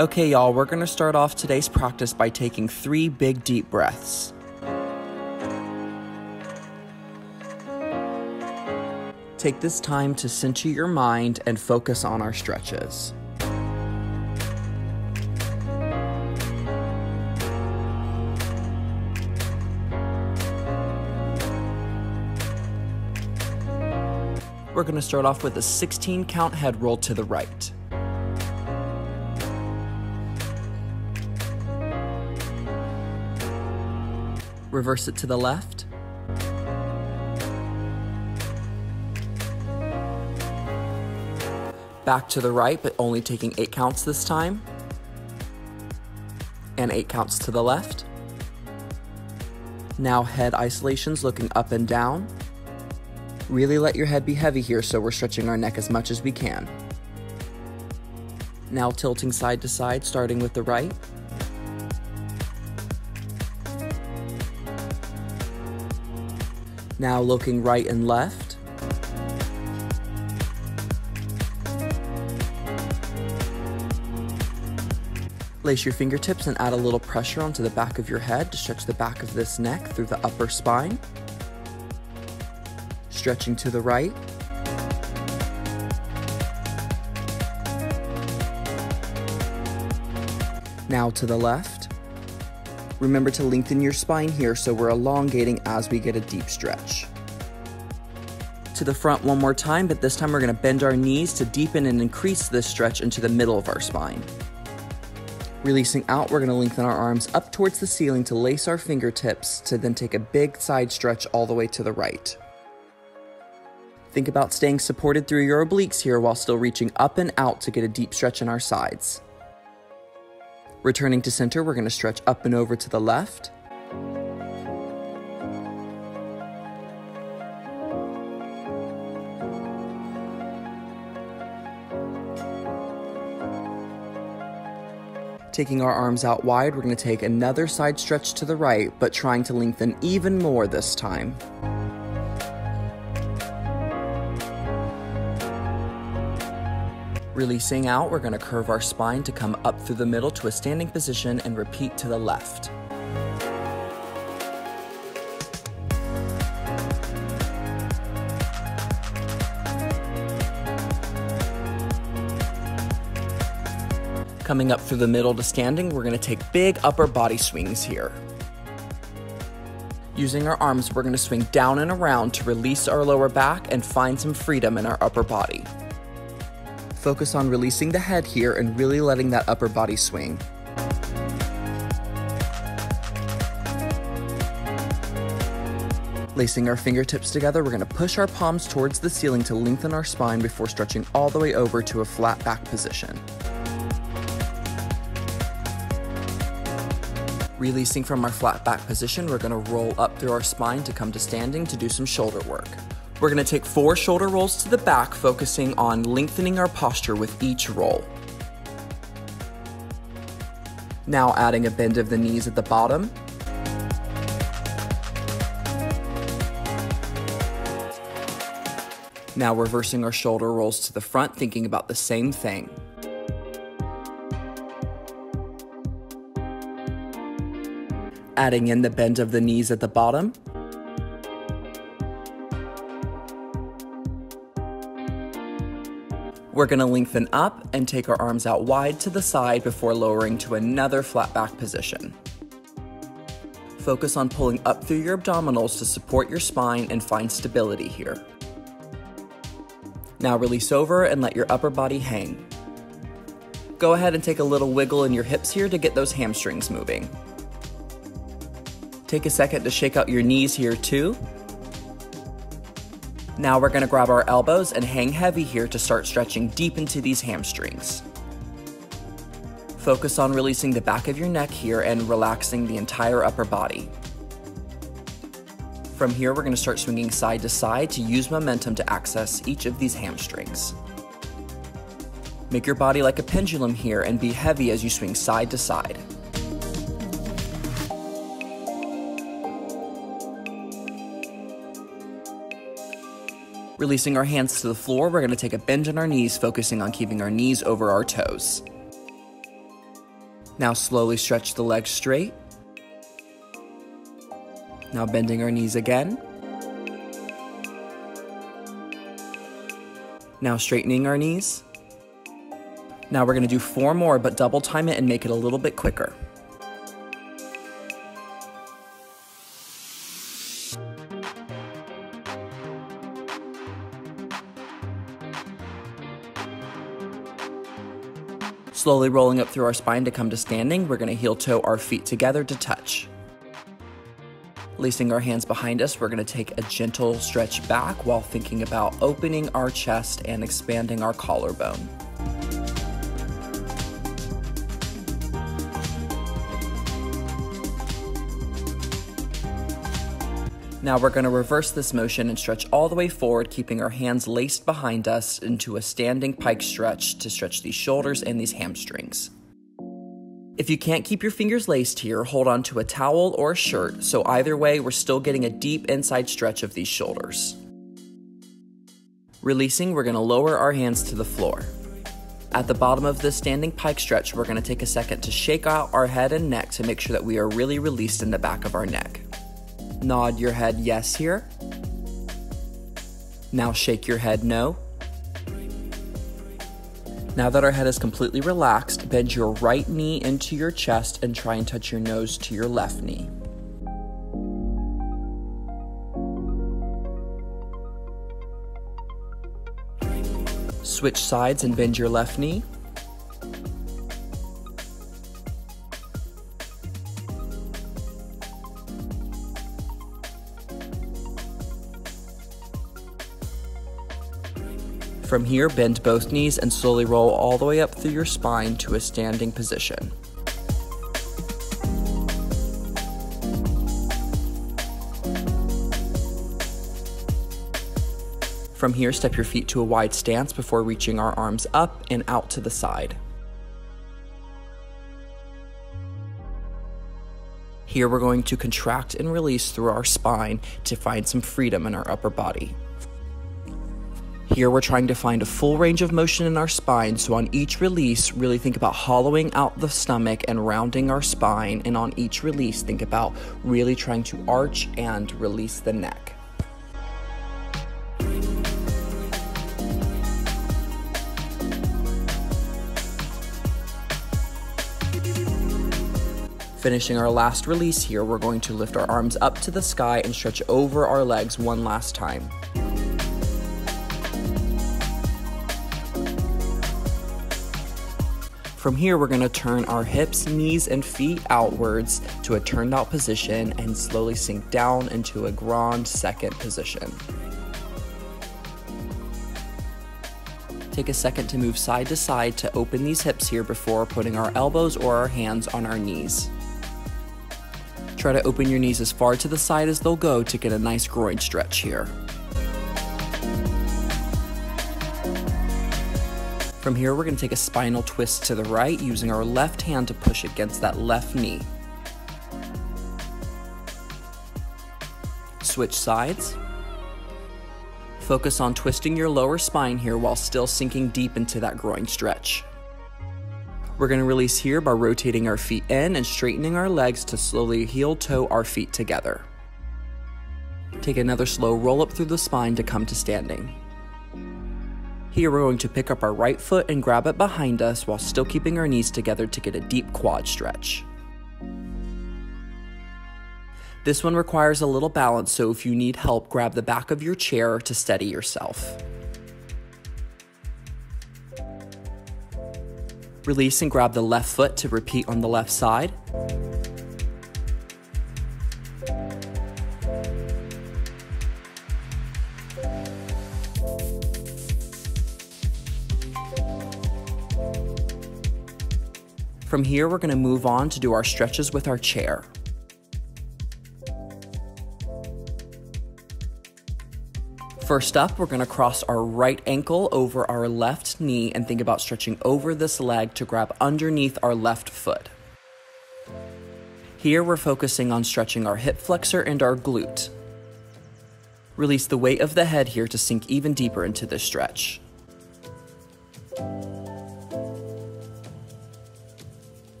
Okay, y'all, we're gonna start off today's practice by taking 3 big deep breaths. Take this time to center your mind and focus on our stretches. We're going to start off with a 16 count head roll to the right. Reverse it to the left. Back to the right, but only taking 8 counts this time. And 8 counts to the left. Now head isolations looking up and down. Really let your head be heavy here, so we're stretching our neck as much as we can. Now tilting side to side, starting with the right. Now looking right and left. Lace your fingertips and add a little pressure onto the back of your head to stretch the back of this neck through the upper spine. Stretching to the right. Now to the left. Remember to lengthen your spine here so we're elongating as we get a deep stretch. To the front one more time, but this time we're going to bend our knees to deepen and increase this stretch into the middle of our spine. Releasing out, we're going to lengthen our arms up towards the ceiling to lace our fingertips to then take a big side stretch all the way to the right. Think about staying supported through your obliques here while still reaching up and out to get a deep stretch in our sides. Returning to center, we're going to stretch up and over to the left. Taking our arms out wide, we're going to take another side stretch to the right, but trying to lengthen even more this time. Releasing out, we're going to curve our spine to come up through the middle to a standing position and repeat to the left. Coming up through the middle to standing, we're going to take big upper body swings here. Using our arms, we're going to swing down and around to release our lower back and find some freedom in our upper body. Focus on releasing the head here and really letting that upper body swing. Lacing our fingertips together, we're going to push our palms towards the ceiling to lengthen our spine before stretching all the way over to a flat back position. Releasing from our flat back position, we're going to roll up through our spine to come to standing to do some shoulder work. We're going to take 4 shoulder rolls to the back, focusing on lengthening our posture with each roll. Now adding a bend of the knees at the bottom. Now reversing our shoulder rolls to the front, thinking about the same thing. Adding in the bend of the knees at the bottom. We're going to lengthen up and take our arms out wide to the side before lowering to another flat back position. Focus on pulling up through your abdominals to support your spine and find stability here. Now release over and let your upper body hang. Go ahead and take a little wiggle in your hips here to get those hamstrings moving. Take a second to shake out your knees here too. Now we're going to grab our elbows and hang heavy here to start stretching deep into these hamstrings. Focus on releasing the back of your neck here and relaxing the entire upper body. From here, we're going to start swinging side to side to use momentum to access each of these hamstrings. Make your body like a pendulum here and be heavy as you swing side to side. Releasing our hands to the floor, we're going to take a bend in our knees, focusing on keeping our knees over our toes. Now slowly stretch the legs straight. Now bending our knees again. Now straightening our knees. Now we're going to do 4 more, but double time it and make it a little bit quicker. Slowly rolling up through our spine to come to standing, we're going to heel toe our feet together to touch. Releasing our hands behind us, we're going to take a gentle stretch back while thinking about opening our chest and expanding our collarbone. Now we're going to reverse this motion and stretch all the way forward, keeping our hands laced behind us into a standing pike stretch to stretch these shoulders and these hamstrings. If you can't keep your fingers laced here, hold on to a towel or a shirt, so either way, we're still getting a deep inside stretch of these shoulders. Releasing, we're going to lower our hands to the floor. At the bottom of this standing pike stretch, we're going to take a second to shake out our head and neck to make sure that we are really released in the back of our neck. Nod your head yes here. Now shake your head no. Now that our head is completely relaxed, bend your right knee into your chest and try and touch your nose to your left knee. Switch sides and bend your left knee. From here, bend both knees and slowly roll all the way up through your spine to a standing position. From here, step your feet to a wide stance before reaching our arms up and out to the side. Here, we're going to contract and release through our spine to find some freedom in our upper body. Here we're trying to find a full range of motion in our spine, so on each release, really think about hollowing out the stomach and rounding our spine, and on each release, think about really trying to arch and release the neck. Finishing our last release here, we're going to lift our arms up to the sky and stretch over our legs one last time. From here, we're going to turn our hips, knees, and feet outwards to a turned out position and slowly sink down into a grand second position. Take a second to move side to side to open these hips here before putting our elbows or our hands on our knees. Try to open your knees as far to the side as they'll go to get a nice groin stretch here. From here, we're going to take a spinal twist to the right, using our left hand to push against that left knee. Switch sides. Focus on twisting your lower spine here while still sinking deep into that groin stretch. We're going to release here by rotating our feet in and straightening our legs to slowly heel toe our feet together. Take another slow roll up through the spine to come to standing. Here we're going to pick up our right foot and grab it behind us while still keeping our knees together to get a deep quad stretch. This one requires a little balance, so if you need help, grab the back of your chair to steady yourself. Release and grab the left foot to repeat on the left side. From here, we're going to move on to do our stretches with our chair. First up, we're going to cross our right ankle over our left knee and think about stretching over this leg to grab underneath our left foot. Here, we're focusing on stretching our hip flexor and our glute. Release the weight of the head here to sink even deeper into this stretch.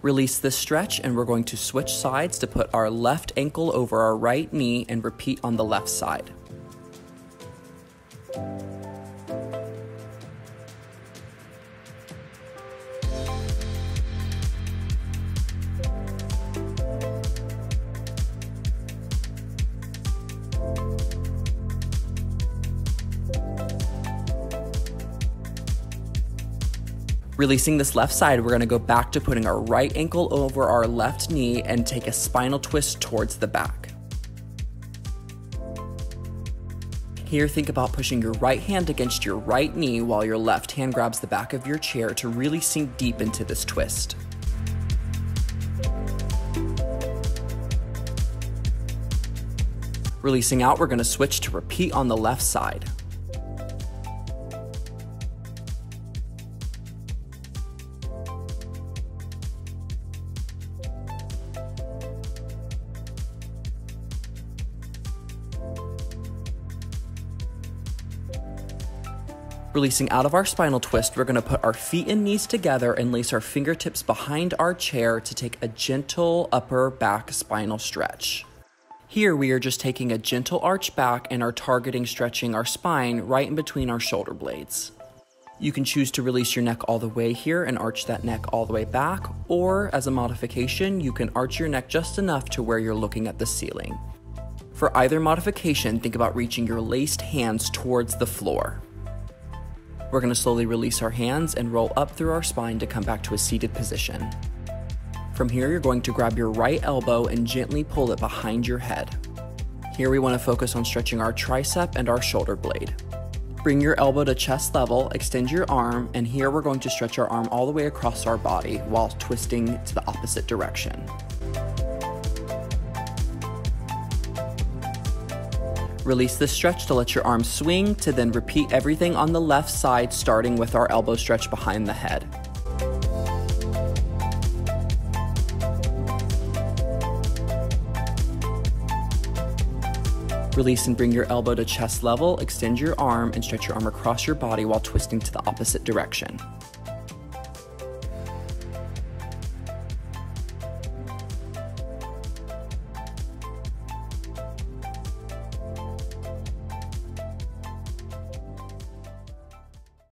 Release this stretch and we're going to switch sides to put our left ankle over our right knee and repeat on the left side. Releasing this left side, we're going to go back to putting our right ankle over our left knee and take a spinal twist towards the back. Here, think about pushing your right hand against your right knee while your left hand grabs the back of your chair to really sink deep into this twist. Releasing out, we're going to switch to repeat on the left side. Releasing out of our spinal twist, we're going to put our feet and knees together and lace our fingertips behind our chair to take a gentle upper back spinal stretch. Here we are just taking a gentle arch back and are targeting stretching our spine right in between our shoulder blades. You can choose to release your neck all the way here and arch that neck all the way back, or as a modification, you can arch your neck just enough to where you're looking at the ceiling. For either modification, think about reaching your laced hands towards the floor. We're going to slowly release our hands and roll up through our spine to come back to a seated position. From here, you're going to grab your right elbow and gently pull it behind your head. Here we want to focus on stretching our tricep and our shoulder blade. Bring your elbow to chest level, extend your arm, and here we're going to stretch our arm all the way across our body while twisting to the opposite direction. Release this stretch to let your arm swing, to then repeat everything on the left side, starting with our elbow stretch behind the head. Release and bring your elbow to chest level, extend your arm, and stretch your arm across your body while twisting to the opposite direction.